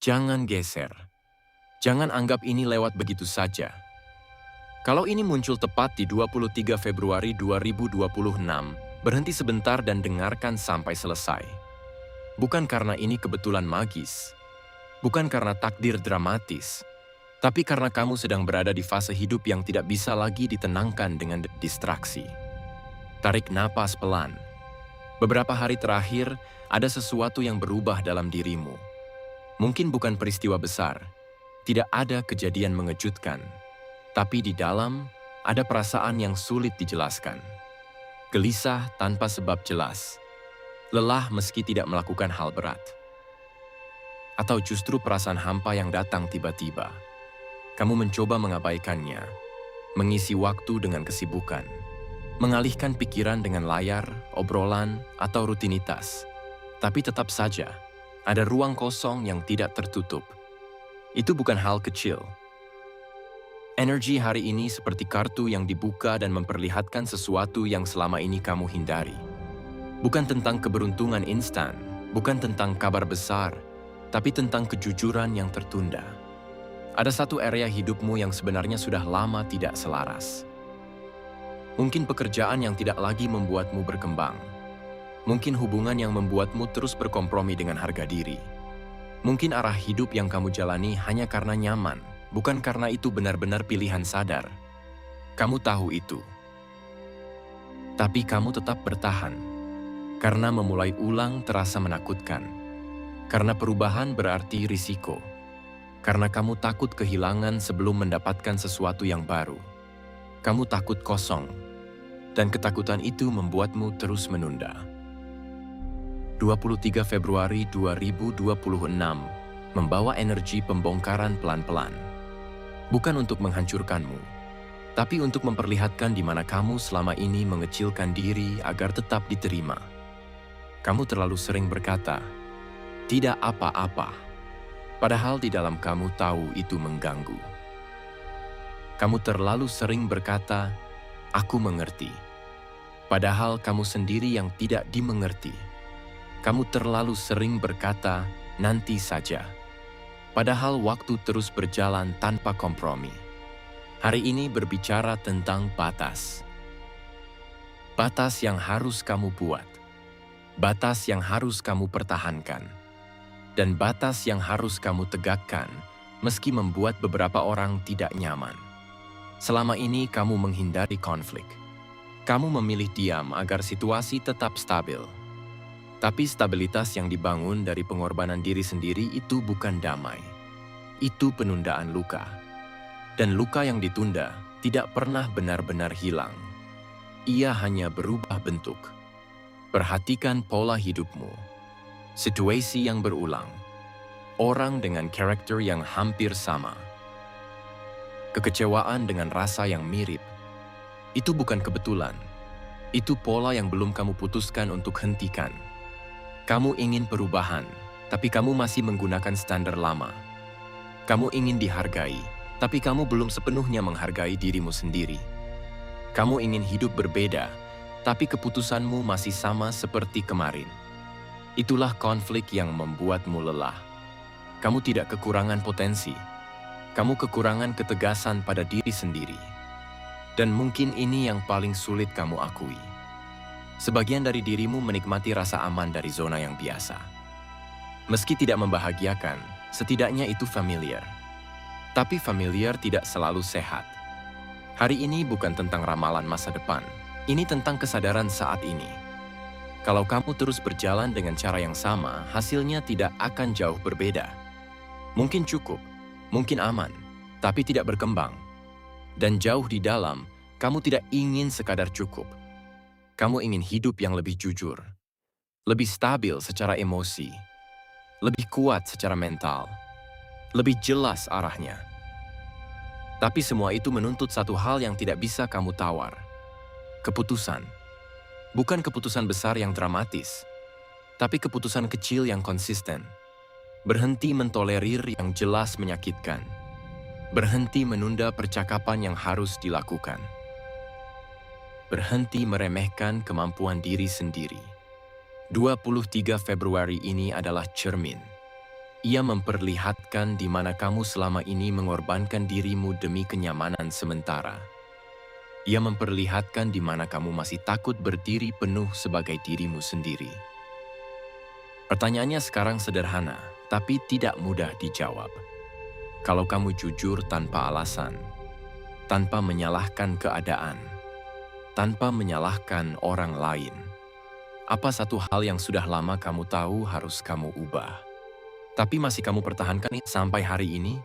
Jangan geser. Jangan anggap ini lewat begitu saja. Kalau ini muncul tepat di 23 Februari 2026, berhenti sebentar dan dengarkan sampai selesai. Bukan karena ini kebetulan magis, bukan karena takdir dramatis, tapi karena kamu sedang berada di fase hidup yang tidak bisa lagi ditenangkan dengan distraksi. Tarik napas pelan. Beberapa hari terakhir, ada sesuatu yang berubah dalam dirimu. Mungkin bukan peristiwa besar, tidak ada kejadian mengejutkan, tapi di dalam ada perasaan yang sulit dijelaskan. Gelisah tanpa sebab jelas, lelah meski tidak melakukan hal berat. Atau justru perasaan hampa yang datang tiba-tiba. Kamu mencoba mengabaikannya, mengisi waktu dengan kesibukan, mengalihkan pikiran dengan layar, obrolan, atau rutinitas. Tapi tetap saja, ada ruang kosong yang tidak tertutup. Itu bukan hal kecil. Energi hari ini seperti kartu yang dibuka dan memperlihatkan sesuatu yang selama ini kamu hindari. Bukan tentang keberuntungan instan, bukan tentang kabar besar, tapi tentang kejujuran yang tertunda. Ada satu area hidupmu yang sebenarnya sudah lama tidak selaras. Mungkin pekerjaan yang tidak lagi membuatmu berkembang. Mungkin hubungan yang membuatmu terus berkompromi dengan harga diri. Mungkin arah hidup yang kamu jalani hanya karena nyaman, bukan karena itu benar-benar pilihan sadar. Kamu tahu itu. Tapi kamu tetap bertahan. Karena memulai ulang terasa menakutkan. Karena perubahan berarti risiko. Karena kamu takut kehilangan sebelum mendapatkan sesuatu yang baru. Kamu takut kosong. Dan ketakutan itu membuatmu terus menunda. 23 Februari 2026 membawa energi pembongkaran pelan-pelan. Bukan untuk menghancurkanmu, tapi untuk memperlihatkan di mana kamu selama ini mengecilkan diri agar tetap diterima. Kamu terlalu sering berkata, "Tidak apa-apa," padahal di dalam kamu tahu itu mengganggu. Kamu terlalu sering berkata, "Aku mengerti," padahal kamu sendiri yang tidak dimengerti. Kamu terlalu sering berkata, "Nanti saja," padahal waktu terus berjalan tanpa kompromi. Hari ini berbicara tentang batas. Batas yang harus kamu buat. Batas yang harus kamu pertahankan. Dan batas yang harus kamu tegakkan, meski membuat beberapa orang tidak nyaman. Selama ini kamu menghindari konflik. Kamu memilih diam agar situasi tetap stabil. Tapi stabilitas yang dibangun dari pengorbanan diri sendiri itu bukan damai. Itu penundaan luka. Dan luka yang ditunda tidak pernah benar-benar hilang. Ia hanya berubah bentuk. Perhatikan pola hidupmu. Situasi yang berulang. Orang dengan karakter yang hampir sama. Kekecewaan dengan rasa yang mirip. Itu bukan kebetulan. Itu pola yang belum kamu putuskan untuk hentikan. Kamu ingin perubahan, tapi kamu masih menggunakan standar lama. Kamu ingin dihargai, tapi kamu belum sepenuhnya menghargai dirimu sendiri. Kamu ingin hidup berbeda, tapi keputusanmu masih sama seperti kemarin. Itulah konflik yang membuatmu lelah. Kamu tidak kekurangan potensi. Kamu kekurangan ketegasan pada diri sendiri. Dan mungkin ini yang paling sulit kamu akui. Sebagian dari dirimu menikmati rasa aman dari zona yang biasa. Meski tidak membahagiakan, setidaknya itu familiar. Tapi familiar tidak selalu sehat. Hari ini bukan tentang ramalan masa depan. Ini tentang kesadaran saat ini. Kalau kamu terus berjalan dengan cara yang sama, hasilnya tidak akan jauh berbeda. Mungkin cukup, mungkin aman, tapi tidak berkembang. Dan jauh di dalam, kamu tidak ingin sekadar cukup. Kamu ingin hidup yang lebih jujur, lebih stabil secara emosi, lebih kuat secara mental, lebih jelas arahnya. Tapi semua itu menuntut satu hal yang tidak bisa kamu tawar. Keputusan. Bukan keputusan besar yang dramatis, tapi keputusan kecil yang konsisten. Berhenti mentolerir yang jelas menyakitkan. Berhenti menunda percakapan yang harus dilakukan. Berhenti meremehkan kemampuan diri sendiri. 23 Februari ini adalah cermin. Ia memperlihatkan di mana kamu selama ini mengorbankan dirimu demi kenyamanan sementara. Ia memperlihatkan di mana kamu masih takut berdiri penuh sebagai dirimu sendiri. Pertanyaannya sekarang sederhana, tapi tidak mudah dijawab. Kalau kamu jujur tanpa alasan, tanpa menyalahkan keadaan, tanpa menyalahkan orang lain, apa satu hal yang sudah lama kamu tahu harus kamu ubah, tapi masih kamu pertahankan sampai hari ini?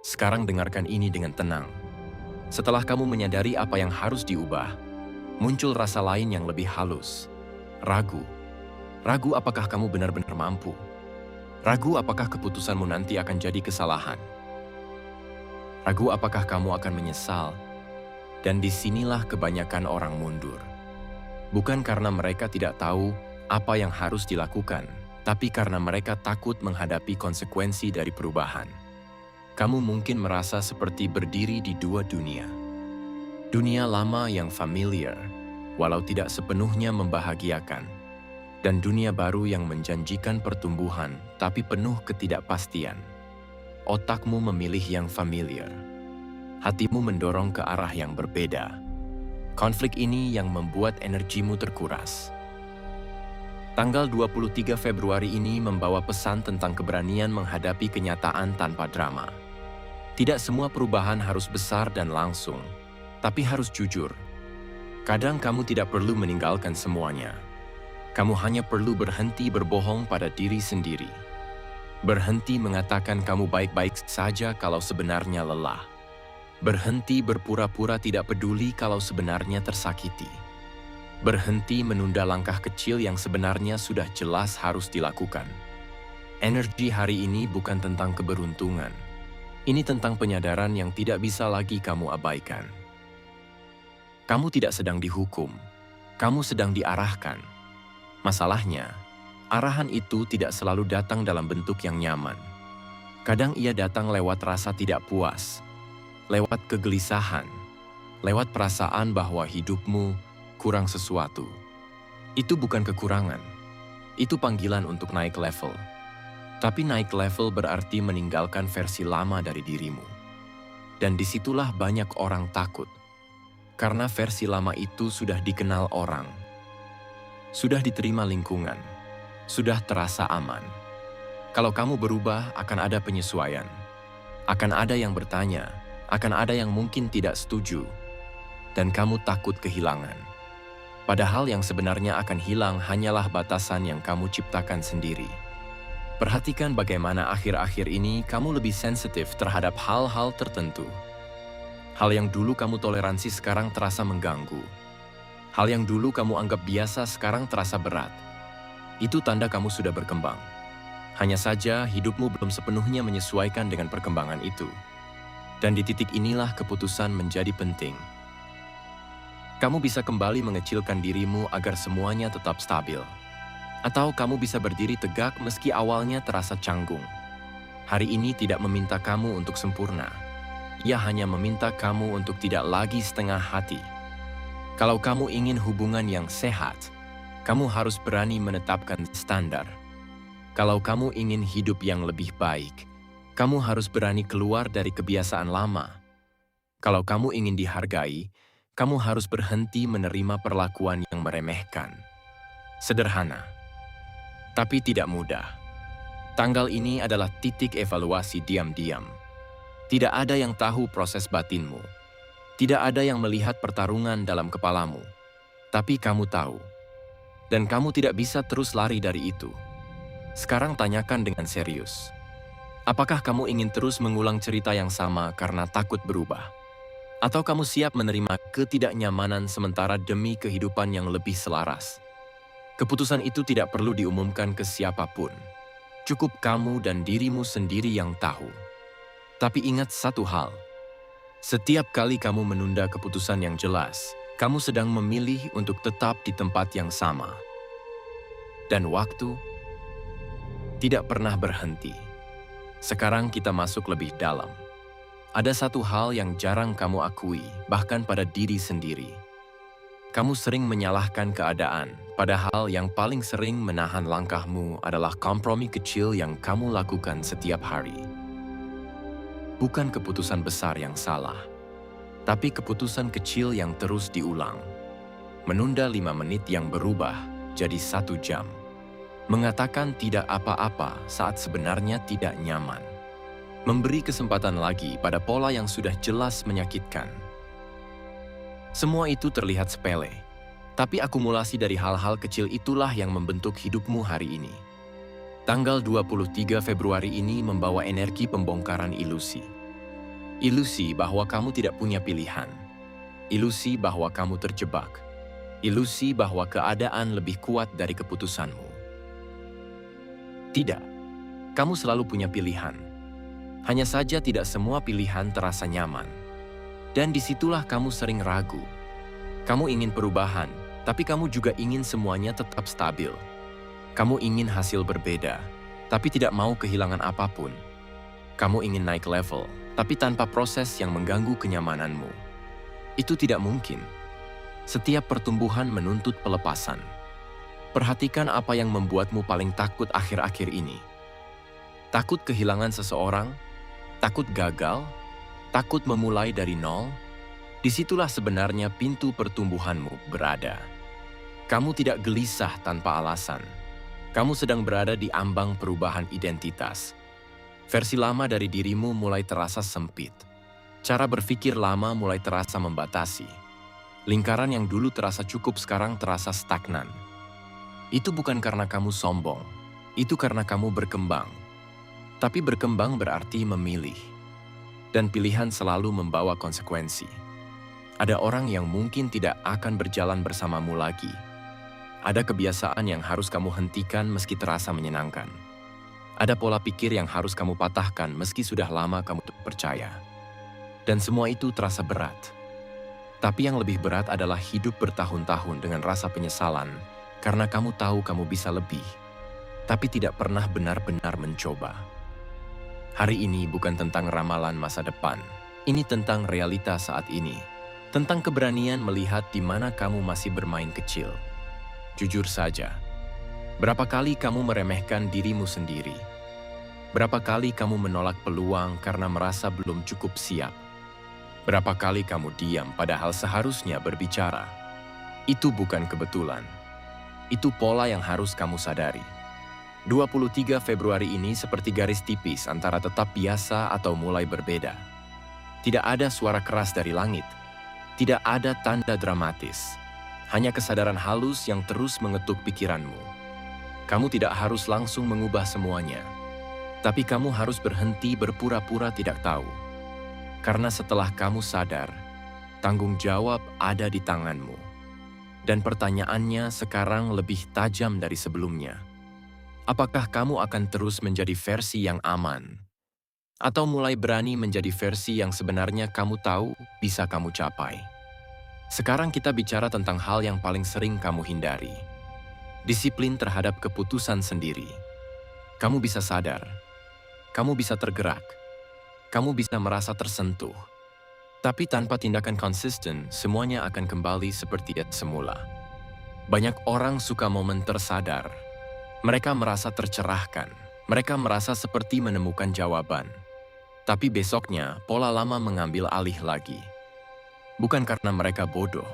Sekarang dengarkan ini dengan tenang. Setelah kamu menyadari apa yang harus diubah, muncul rasa lain yang lebih halus. Ragu. Ragu apakah kamu benar-benar mampu. Ragu apakah keputusanmu nanti akan jadi kesalahan. Ragu apakah kamu akan menyesal. Dan disinilah kebanyakan orang mundur. Bukan karena mereka tidak tahu apa yang harus dilakukan, tapi karena mereka takut menghadapi konsekuensi dari perubahan. Kamu mungkin merasa seperti berdiri di dua dunia. Dunia lama yang familiar, walau tidak sepenuhnya membahagiakan. Dan dunia baru yang menjanjikan pertumbuhan, tapi penuh ketidakpastian. Otakmu memilih yang familiar. Hatimu mendorong ke arah yang berbeda. Konflik ini yang membuat energimu terkuras. Tanggal 23 Februari ini membawa pesan tentang keberanian menghadapi kenyataan tanpa drama. Tidak semua perubahan harus besar dan langsung, tapi harus jujur. Kadang kamu tidak perlu meninggalkan semuanya. Kamu hanya perlu berhenti berbohong pada diri sendiri. Berhenti mengatakan kamu baik-baik saja kalau sebenarnya lelah. Berhenti berpura-pura tidak peduli kalau sebenarnya tersakiti. Berhenti menunda langkah kecil yang sebenarnya sudah jelas harus dilakukan. Energi hari ini bukan tentang keberuntungan. Ini tentang penyadaran yang tidak bisa lagi kamu abaikan. Kamu tidak sedang dihukum. Kamu sedang diarahkan. Masalahnya, arahan itu tidak selalu datang dalam bentuk yang nyaman. Kadang ia datang lewat rasa tidak puas, lewat kegelisahan, lewat perasaan bahwa hidupmu kurang sesuatu. Itu bukan kekurangan, itu panggilan untuk naik level. Tapi naik level berarti meninggalkan versi lama dari dirimu. Dan disitulah banyak orang takut, karena versi lama itu sudah dikenal orang. Sudah diterima lingkungan, sudah terasa aman. Kalau kamu berubah, akan ada penyesuaian. Akan ada yang bertanya, akan ada yang mungkin tidak setuju. Dan kamu takut kehilangan. Padahal yang sebenarnya akan hilang hanyalah batasan yang kamu ciptakan sendiri. Perhatikan bagaimana akhir-akhir ini kamu lebih sensitif terhadap hal-hal tertentu. Hal yang dulu kamu toleransi sekarang terasa mengganggu. Hal yang dulu kamu anggap biasa sekarang terasa berat. Itu tanda kamu sudah berkembang. Hanya saja hidupmu belum sepenuhnya menyesuaikan dengan perkembangan itu. Dan di titik inilah keputusan menjadi penting. Kamu bisa kembali mengecilkan dirimu agar semuanya tetap stabil. Atau kamu bisa berdiri tegak meski awalnya terasa canggung. Hari ini tidak meminta kamu untuk sempurna. Ia hanya meminta kamu untuk tidak lagi setengah hati. Kalau kamu ingin hubungan yang sehat, kamu harus berani menetapkan standar. Kalau kamu ingin hidup yang lebih baik, kamu harus berani keluar dari kebiasaan lama. Kalau kamu ingin dihargai, kamu harus berhenti menerima perlakuan yang meremehkan. Sederhana, tapi tidak mudah. Tanggal ini adalah titik evaluasi diam-diam. Tidak ada yang tahu proses batinmu. Tidak ada yang melihat pertarungan dalam kepalamu, tapi kamu tahu. Dan kamu tidak bisa terus lari dari itu. Sekarang tanyakan dengan serius. Apakah kamu ingin terus mengulang cerita yang sama karena takut berubah? Atau kamu siap menerima ketidaknyamanan sementara demi kehidupan yang lebih selaras? Keputusan itu tidak perlu diumumkan ke siapapun. Cukup kamu dan dirimu sendiri yang tahu. Tapi ingat satu hal. Setiap kali kamu menunda keputusan yang jelas, kamu sedang memilih untuk tetap di tempat yang sama. Dan waktu tidak pernah berhenti. Sekarang kita masuk lebih dalam. Ada satu hal yang jarang kamu akui, bahkan pada diri sendiri. Kamu sering menyalahkan keadaan, padahal yang paling sering menahan langkahmu adalah kompromi kecil yang kamu lakukan setiap hari. Bukan keputusan besar yang salah, tapi keputusan kecil yang terus diulang. Menunda 5 menit yang berubah jadi 1 jam. Mengatakan tidak apa-apa saat sebenarnya tidak nyaman. Memberi kesempatan lagi pada pola yang sudah jelas menyakitkan. Semua itu terlihat sepele, tapi akumulasi dari hal-hal kecil itulah yang membentuk hidupmu hari ini. Tanggal 23 Februari ini membawa energi pembongkaran ilusi. Ilusi bahwa kamu tidak punya pilihan. Ilusi bahwa kamu terjebak. Ilusi bahwa keadaan lebih kuat dari keputusanmu. Tidak, kamu selalu punya pilihan. Hanya saja tidak semua pilihan terasa nyaman. Dan disitulah kamu sering ragu. Kamu ingin perubahan, tapi kamu juga ingin semuanya tetap stabil. Kamu ingin hasil berbeda, tapi tidak mau kehilangan apapun. Kamu ingin naik level, tapi tanpa proses yang mengganggu kenyamananmu. Itu tidak mungkin. Setiap pertumbuhan menuntut pelepasan. Perhatikan apa yang membuatmu paling takut akhir-akhir ini. Takut kehilangan seseorang, takut gagal, takut memulai dari nol. Disitulah sebenarnya pintu pertumbuhanmu berada. Kamu tidak gelisah tanpa alasan. Kamu sedang berada di ambang perubahan identitas. Versi lama dari dirimu mulai terasa sempit. Cara berpikir lama mulai terasa membatasi. Lingkaran yang dulu terasa cukup sekarang terasa stagnan. Itu bukan karena kamu sombong. Itu karena kamu berkembang. Tapi berkembang berarti memilih. Dan pilihan selalu membawa konsekuensi. Ada orang yang mungkin tidak akan berjalan bersamamu lagi. Ada kebiasaan yang harus kamu hentikan meski terasa menyenangkan. Ada pola pikir yang harus kamu patahkan meski sudah lama kamu percaya. Dan semua itu terasa berat. Tapi yang lebih berat adalah hidup bertahun-tahun dengan rasa penyesalan karena kamu tahu kamu bisa lebih, tapi tidak pernah benar-benar mencoba. Hari ini bukan tentang ramalan masa depan. Ini tentang realita saat ini. Tentang keberanian melihat di mana kamu masih bermain kecil. Jujur saja, berapa kali kamu meremehkan dirimu sendiri? Berapa kali kamu menolak peluang karena merasa belum cukup siap? Berapa kali kamu diam padahal seharusnya berbicara? Itu bukan kebetulan. Itu pola yang harus kamu sadari. 23 Februari ini seperti garis tipis antara tetap biasa atau mulai berbeda. Tidak ada suara keras dari langit. Tidak ada tanda dramatis. Hanya kesadaran halus yang terus mengetuk pikiranmu. Kamu tidak harus langsung mengubah semuanya. Tapi kamu harus berhenti berpura-pura tidak tahu. Karena setelah kamu sadar, tanggung jawab ada di tanganmu. Dan pertanyaannya sekarang lebih tajam dari sebelumnya. Apakah kamu akan terus menjadi versi yang aman? Atau mulai berani menjadi versi yang sebenarnya kamu tahu bisa kamu capai? Sekarang kita bicara tentang hal yang paling sering kamu hindari. Disiplin terhadap keputusan sendiri. Kamu bisa sadar. Kamu bisa tergerak. Kamu bisa merasa tersentuh. Tapi tanpa tindakan konsisten, semuanya akan kembali seperti semula. Banyak orang suka momen tersadar. Mereka merasa tercerahkan. Mereka merasa seperti menemukan jawaban. Tapi besoknya, pola lama mengambil alih lagi. Bukan karena mereka bodoh,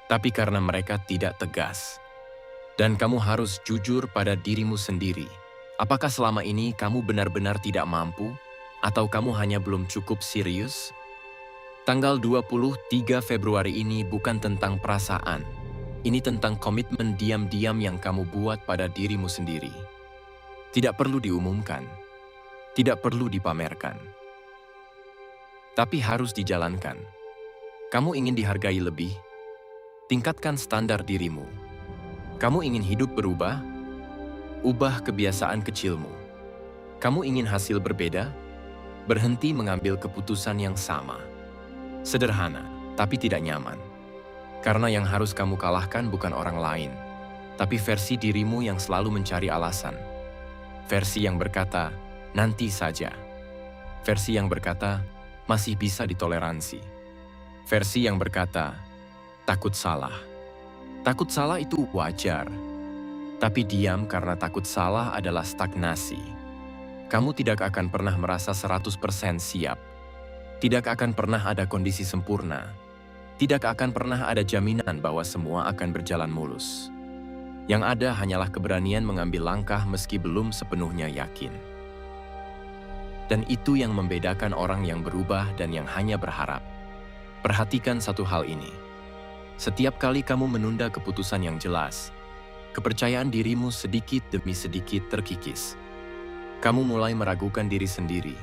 tapi karena mereka tidak tegas. Dan kamu harus jujur pada dirimu sendiri. Apakah selama ini kamu benar-benar tidak mampu? Atau kamu hanya belum cukup serius? Tanggal 23 Februari ini bukan tentang perasaan. Ini tentang komitmen diam-diam yang kamu buat pada dirimu sendiri. Tidak perlu diumumkan. Tidak perlu dipamerkan. Tapi harus dijalankan. Kamu ingin dihargai lebih? Tingkatkan standar dirimu. Kamu ingin hidup berubah? Ubah kebiasaan kecilmu. Kamu ingin hasil berbeda? Berhenti mengambil keputusan yang sama. Sederhana, tapi tidak nyaman. Karena yang harus kamu kalahkan bukan orang lain, tapi versi dirimu yang selalu mencari alasan. Versi yang berkata, nanti saja. Versi yang berkata, masih bisa ditoleransi. Versi yang berkata, Takut salah. Takut salah itu wajar. Tapi diam karena takut salah adalah stagnasi. Kamu tidak akan pernah merasa 100% siap. Tidak akan pernah ada kondisi sempurna. Tidak akan pernah ada jaminan bahwa semua akan berjalan mulus. Yang ada hanyalah keberanian mengambil langkah meski belum sepenuhnya yakin. Dan itu yang membedakan orang yang berubah dan yang hanya berharap. Perhatikan satu hal ini. Setiap kali kamu menunda keputusan yang jelas, kepercayaan dirimu sedikit demi sedikit terkikis. Kamu mulai meragukan diri sendiri.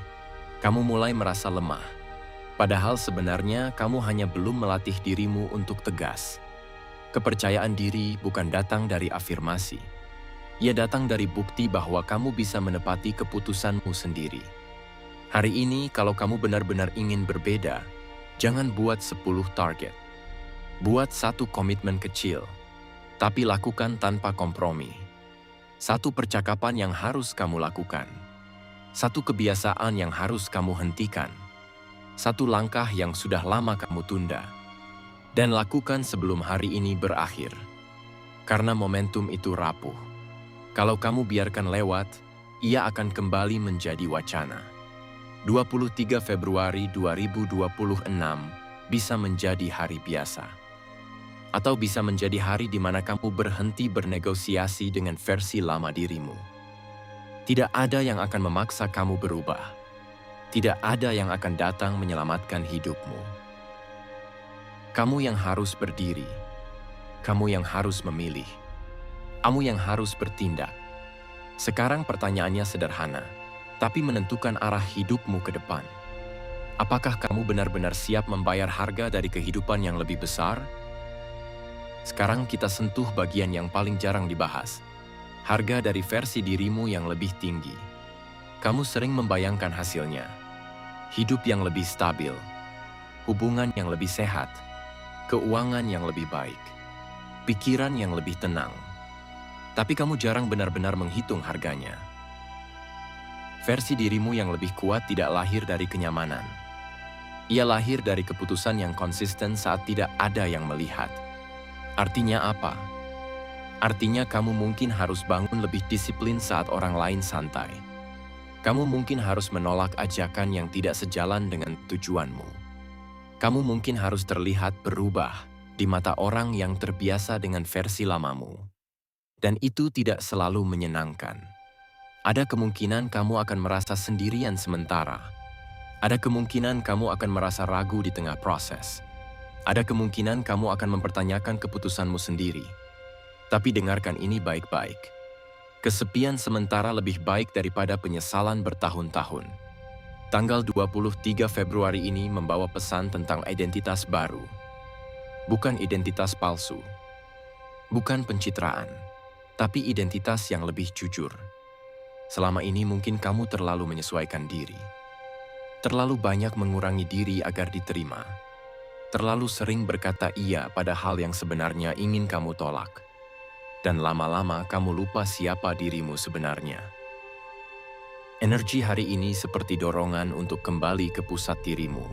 Kamu mulai merasa lemah. Padahal sebenarnya kamu hanya belum melatih dirimu untuk tegas. Kepercayaan diri bukan datang dari afirmasi. Ia datang dari bukti bahwa kamu bisa menepati keputusanmu sendiri. Hari ini kalau kamu benar-benar ingin berbeda, jangan buat 10 target. Buat satu komitmen kecil, tapi lakukan tanpa kompromi. Satu percakapan yang harus kamu lakukan. Satu kebiasaan yang harus kamu hentikan. Satu langkah yang sudah lama kamu tunda. Dan lakukan sebelum hari ini berakhir. Karena momentum itu rapuh. Kalau kamu biarkan lewat, ia akan kembali menjadi wacana. 23 Februari 2026 bisa menjadi hari biasa. Atau bisa menjadi hari di mana kamu berhenti bernegosiasi dengan versi lama dirimu. Tidak ada yang akan memaksa kamu berubah. Tidak ada yang akan datang menyelamatkan hidupmu. Kamu yang harus berdiri. Kamu yang harus memilih. Kamu yang harus bertindak. Sekarang pertanyaannya sederhana, tapi menentukan arah hidupmu ke depan. Apakah kamu benar-benar siap membayar harga dari kehidupan yang lebih besar? Sekarang kita sentuh bagian yang paling jarang dibahas. Harga dari versi dirimu yang lebih tinggi. Kamu sering membayangkan hasilnya. Hidup yang lebih stabil. Hubungan yang lebih sehat. Keuangan yang lebih baik. Pikiran yang lebih tenang. Tapi kamu jarang benar-benar menghitung harganya. Versi dirimu yang lebih kuat tidak lahir dari kenyamanan. Ia lahir dari keputusan yang konsisten saat tidak ada yang melihat. Artinya apa? Artinya kamu mungkin harus bangun lebih disiplin saat orang lain santai. Kamu mungkin harus menolak ajakan yang tidak sejalan dengan tujuanmu. Kamu mungkin harus terlihat berubah di mata orang yang terbiasa dengan versi lamamu. Dan itu tidak selalu menyenangkan. Ada kemungkinan kamu akan merasa sendirian sementara. Ada kemungkinan kamu akan merasa ragu di tengah proses. Ada kemungkinan kamu akan mempertanyakan keputusanmu sendiri. Tapi dengarkan ini baik-baik. Kesepian sementara lebih baik daripada penyesalan bertahun-tahun. Tanggal 23 Februari ini membawa pesan tentang identitas baru. Bukan identitas palsu. Bukan pencitraan. Tapi identitas yang lebih jujur. Selama ini mungkin kamu terlalu menyesuaikan diri. Terlalu banyak mengurangi diri agar diterima. Terlalu sering berkata iya pada hal yang sebenarnya ingin kamu tolak. Dan lama-lama kamu lupa siapa dirimu sebenarnya. Energi hari ini seperti dorongan untuk kembali ke pusat dirimu.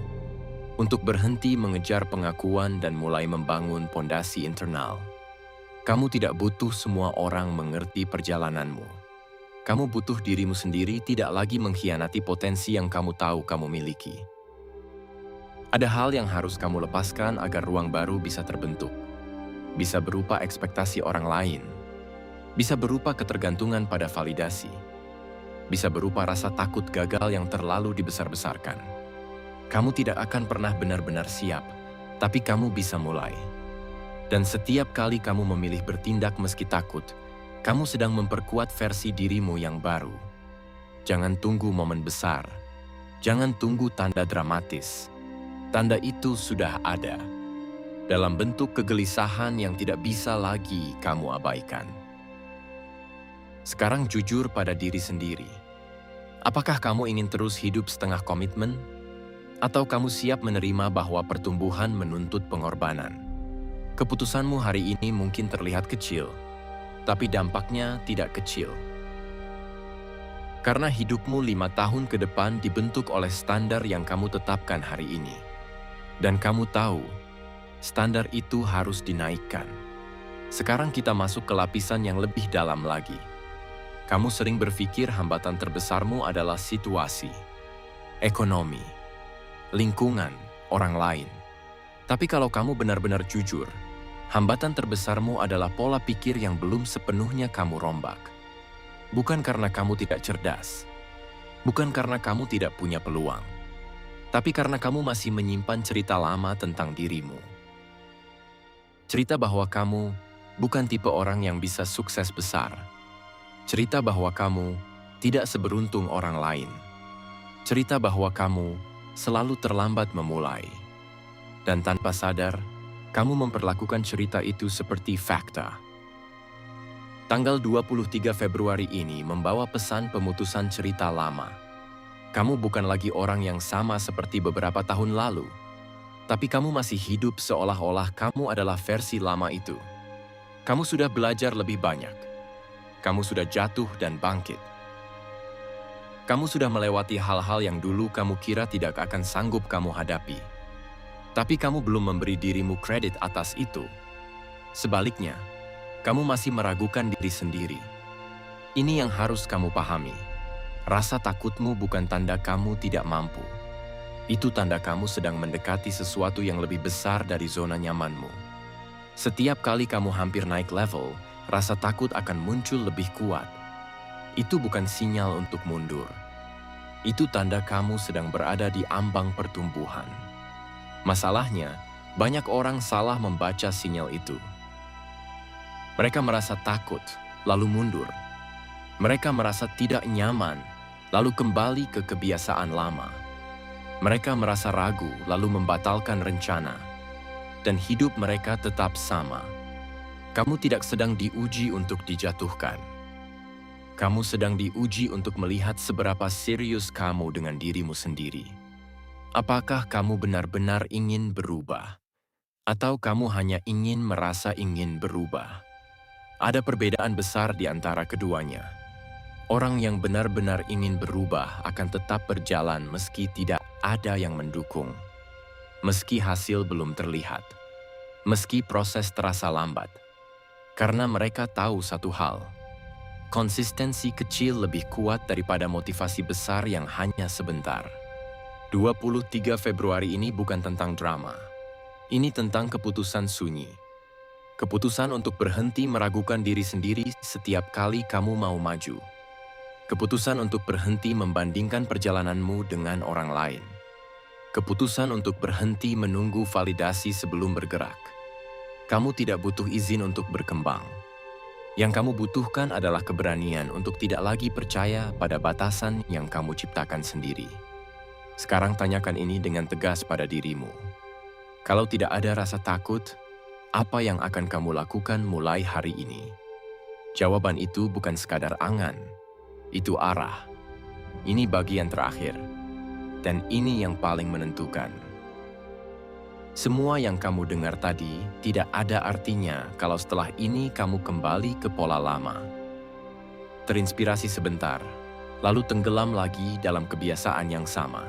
Untuk berhenti mengejar pengakuan dan mulai membangun pondasi internal. Kamu tidak butuh semua orang mengerti perjalananmu. Kamu butuh dirimu sendiri tidak lagi mengkhianati potensi yang kamu tahu kamu miliki. Ada hal yang harus kamu lepaskan agar ruang baru bisa terbentuk. Bisa berupa ekspektasi orang lain. Bisa berupa ketergantungan pada validasi. Bisa berupa rasa takut gagal yang terlalu dibesar-besarkan. Kamu tidak akan pernah benar-benar siap, tapi kamu bisa mulai. Dan setiap kali kamu memilih bertindak meski takut, kamu sedang memperkuat versi dirimu yang baru. Jangan tunggu momen besar. Jangan tunggu tanda dramatis. Tanda itu sudah ada. Dalam bentuk kegelisahan yang tidak bisa lagi kamu abaikan. Sekarang jujur pada diri sendiri. Apakah kamu ingin terus hidup setengah komitmen? Atau kamu siap menerima bahwa pertumbuhan menuntut pengorbanan? Keputusanmu hari ini mungkin terlihat kecil, tapi dampaknya tidak kecil. Karena hidupmu 5 tahun ke depan dibentuk oleh standar yang kamu tetapkan hari ini. Dan kamu tahu, Standar itu harus dinaikkan. Sekarang kita masuk ke lapisan yang lebih dalam lagi. Kamu sering berpikir hambatan terbesarmu adalah situasi, ekonomi, lingkungan, orang lain. Tapi kalau kamu benar-benar jujur, hambatan terbesarmu adalah pola pikir yang belum sepenuhnya kamu rombak. Bukan karena kamu tidak cerdas, bukan karena kamu tidak punya peluang, tapi karena kamu masih menyimpan cerita lama tentang dirimu. Cerita bahwa kamu bukan tipe orang yang bisa sukses besar. Cerita bahwa kamu tidak seberuntung orang lain. Cerita bahwa kamu selalu terlambat memulai. Dan tanpa sadar, kamu memperlakukan cerita itu seperti fakta. Tanggal 23 Februari ini membawa pesan pemutusan cerita lama. Kamu bukan lagi orang yang sama seperti beberapa tahun lalu, tapi kamu masih hidup seolah-olah kamu adalah versi lama itu. Kamu sudah belajar lebih banyak. Kamu sudah jatuh dan bangkit. Kamu sudah melewati hal-hal yang dulu kamu kira tidak akan sanggup kamu hadapi. Tapi kamu belum memberi dirimu kredit atas itu. Sebaliknya, kamu masih meragukan diri sendiri. Ini yang harus kamu pahami. Rasa takutmu bukan tanda kamu tidak mampu. Itu tanda kamu sedang mendekati sesuatu yang lebih besar dari zona nyamanmu. Setiap kali kamu hampir naik level, rasa takut akan muncul lebih kuat. Itu bukan sinyal untuk mundur. Itu tanda kamu sedang berada di ambang pertumbuhan. Masalahnya, banyak orang salah membaca sinyal itu. Mereka merasa takut, lalu mundur. Mereka merasa tidak nyaman, lalu kembali ke kebiasaan lama. Mereka merasa ragu, lalu membatalkan rencana. Dan hidup mereka tetap sama. Kamu tidak sedang diuji untuk dijatuhkan. Kamu sedang diuji untuk melihat seberapa serius kamu dengan dirimu sendiri. Apakah kamu benar-benar ingin berubah? Atau kamu hanya ingin merasa ingin berubah? Ada perbedaan besar di antara keduanya. Orang yang benar-benar ingin berubah akan tetap berjalan meski tidak ada yang mendukung. Meski hasil belum terlihat. Meski proses terasa lambat. Karena mereka tahu satu hal, konsistensi kecil lebih kuat daripada motivasi besar yang hanya sebentar. 23 Februari ini bukan tentang drama. Ini tentang keputusan sunyi. Keputusan untuk berhenti meragukan diri sendiri setiap kali kamu mau maju. Keputusan untuk berhenti membandingkan perjalananmu dengan orang lain. Keputusan untuk berhenti menunggu validasi sebelum bergerak. Kamu tidak butuh izin untuk berkembang. Yang kamu butuhkan adalah keberanian untuk tidak lagi percaya pada batasan yang kamu ciptakan sendiri. Sekarang tanyakan ini dengan tegas pada dirimu. Kalau tidak ada rasa takut, apa yang akan kamu lakukan mulai hari ini? Jawaban itu bukan sekadar angan, itu arah. Ini bagian terakhir, dan ini yang paling menentukan. Semua yang kamu dengar tadi tidak ada artinya kalau setelah ini kamu kembali ke pola lama. Terinspirasi sebentar, lalu tenggelam lagi dalam kebiasaan yang sama.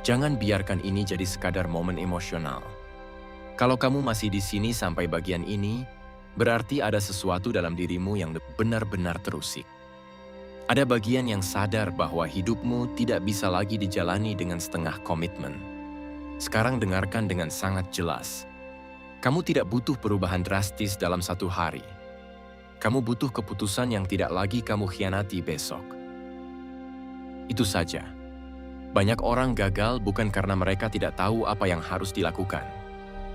Jangan biarkan ini jadi sekadar momen emosional. Kalau kamu masih di sini sampai bagian ini, berarti ada sesuatu dalam dirimu yang benar-benar terusik. Ada bagian yang sadar bahwa hidupmu tidak bisa lagi dijalani dengan setengah komitmen. Sekarang dengarkan dengan sangat jelas. Kamu tidak butuh perubahan drastis dalam satu hari. Kamu butuh keputusan yang tidak lagi kamu khianati besok. Itu saja. Banyak orang gagal bukan karena mereka tidak tahu apa yang harus dilakukan.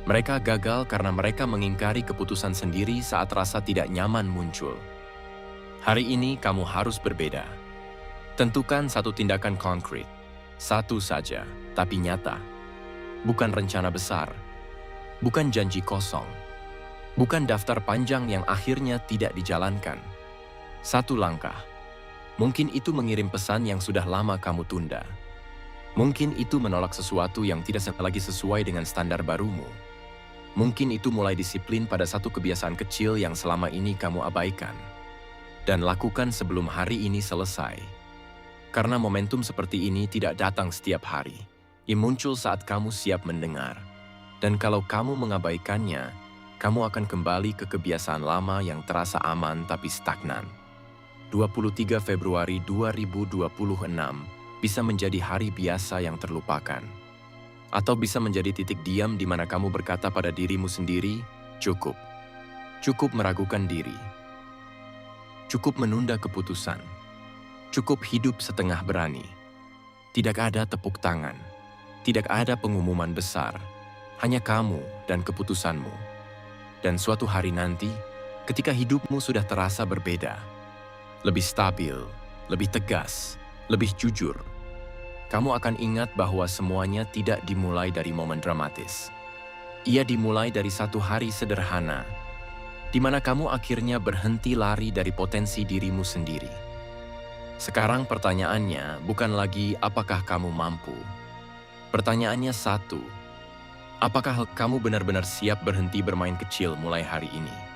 Mereka gagal karena mereka mengingkari keputusan sendiri saat rasa tidak nyaman muncul. Hari ini kamu harus berbeda. Tentukan satu tindakan konkret. Satu saja, tapi nyata. Bukan rencana besar, bukan janji kosong, bukan daftar panjang yang akhirnya tidak dijalankan. Satu langkah. Mungkin itu mengirim pesan yang sudah lama kamu tunda. Mungkin itu menolak sesuatu yang tidak lagi sesuai dengan standar barumu. Mungkin itu mulai disiplin pada satu kebiasaan kecil yang selama ini kamu abaikan. Dan lakukan sebelum hari ini selesai. Karena momentum seperti ini tidak datang setiap hari. Ia muncul saat kamu siap mendengar. Dan kalau kamu mengabaikannya, kamu akan kembali ke kebiasaan lama yang terasa aman tapi stagnan. 23 Februari 2026 bisa menjadi hari biasa yang terlupakan. Atau bisa menjadi titik diam di mana kamu berkata pada dirimu sendiri, cukup. Cukup meragukan diri. Cukup menunda keputusan. Cukup hidup setengah berani. Tidak ada tepuk tangan. Tidak ada pengumuman besar. Hanya kamu dan keputusanmu. Dan suatu hari nanti, ketika hidupmu sudah terasa berbeda, lebih stabil, lebih tegas, lebih jujur, kamu akan ingat bahwa semuanya tidak dimulai dari momen dramatis. Ia dimulai dari satu hari sederhana, di mana kamu akhirnya berhenti lari dari potensi dirimu sendiri. Sekarang pertanyaannya bukan lagi apakah kamu mampu. Pertanyaannya satu, apakah kamu benar-benar siap berhenti bermain kecil mulai hari ini?